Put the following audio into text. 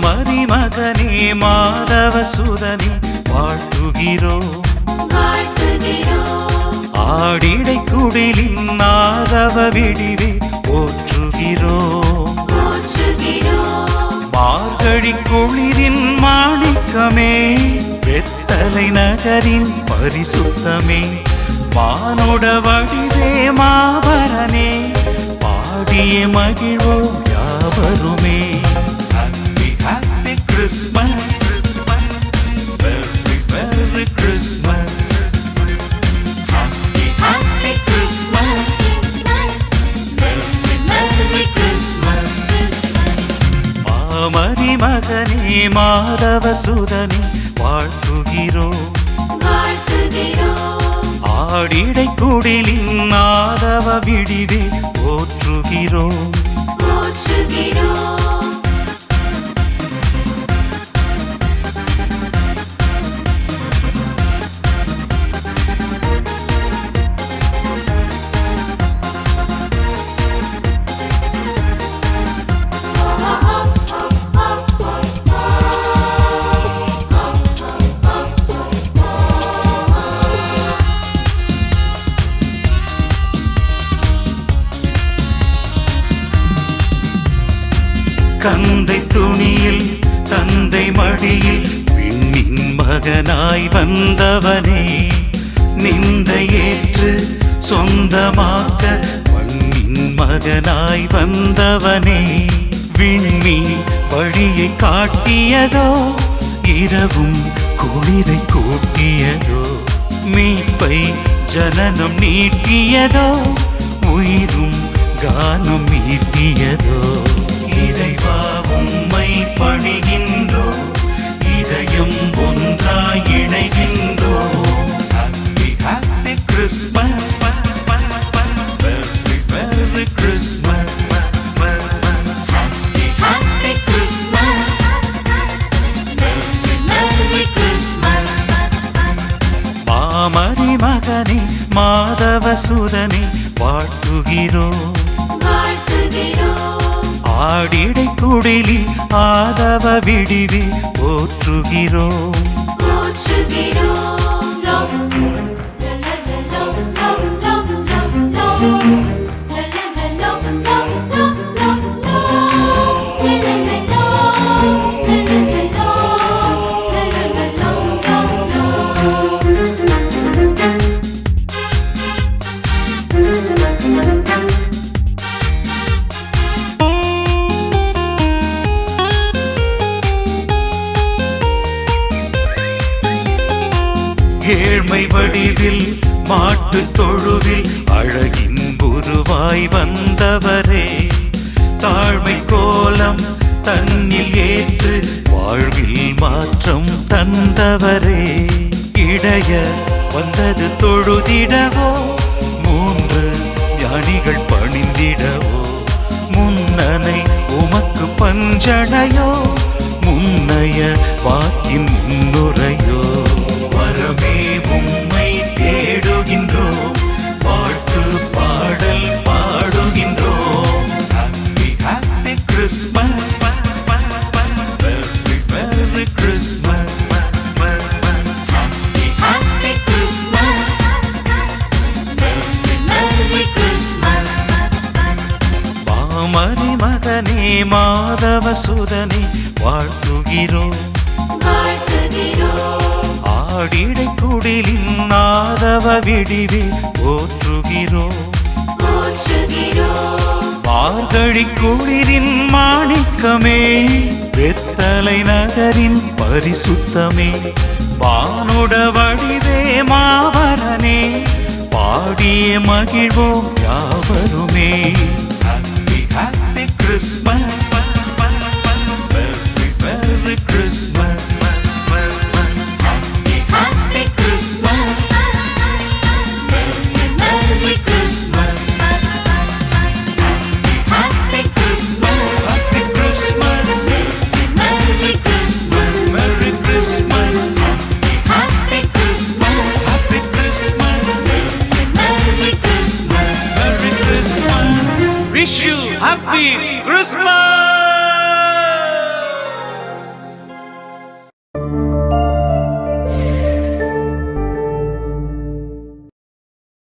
மாமரி மகனே மாதவ சுதனே வாழ்த்துகிறோம் ஆடிடை குடிலின் நாதவ விடிவே போற்றுகிறோம் மார்கழி குளிரின் மாணிக்கமே வெத்தலை நகரின் பரிசுத்தமே மானுட வடிவே மாபரனே பாடிய மகிழ்வோம் யாவருமே. Happy happy Christmas, Merry Merry Christmas, Happy happy Christmas, Merry Merry Christmas. மாமரி மகனே மாதவ சுதனே வாழ்த்துகிறோம் ஆடிடை குடிலின் நாதவ விடிவே போற்றுகிறோம். கந்தை துணியில் தந்தை மடியில் விண்ணின் மகனாய் வந்தவனே நிந்தை ஏற்று சொந்தமாக்க மண்ணின் மகனாய் வந்தவனே விண்ணி வழியை காட்டியதோ இரவும் குளிரை கூட்டியதோ மீட்பை ஜனனம் நீட்டியதோ உயிரும் கானம் மீட்டியதோ இறைவா உம்மை பணிகின்றோம் இதயம் ஒன்றாய் இணைகின்றோம். Happy happy Christmas, Merry Merry Christmas, Happy happy Christmas, Merry Merry Christmas. மாமரி மகனே மாதவ சுதனே வாழ்த்துகிறோம் ஆடிடை குடிலில் ஆதவ விடிவே போற்றுகிறோம். ஏழ்மை வடிவில் மாட்டு தொழுவில் அழகின் உருவாய் வந்தவரே தாழ்மை கோலம் தன்னில் ஏற்று வாழ்வில் மாற்றம் தந்தவரே இடைய வந்தது தொழுதிடவோ மூன்று ஞானிகள் பணிந்திடவோ முன்னனை உமக்கு பஞ்சனையோ முன்னைய வாக்கின் முன்னுரையோ வரமே உம்மை தேடுகின்றோம் வாழ்த்து பாடல் பாடுகின்றோம். Happy happy Christmas, Merry Merry Christmas, Happy happy Christmas, Merry Merry Christmas. மாமரி மகனே மாதவ சுதனே வாழ்த்துகிறோம் ஆடிடை குடிலின் நாதவ விடிவே போற்றுகிறோம். மார்கழி குளிரின் மாணிக்கமே வெத்தலை நகரின் பரிசுத்தமே வானுட வடிவே மாபரனே பாடிய மகிழ்வோம் யாவருமே. Happy happy Christmas, Merry Merry Christmas.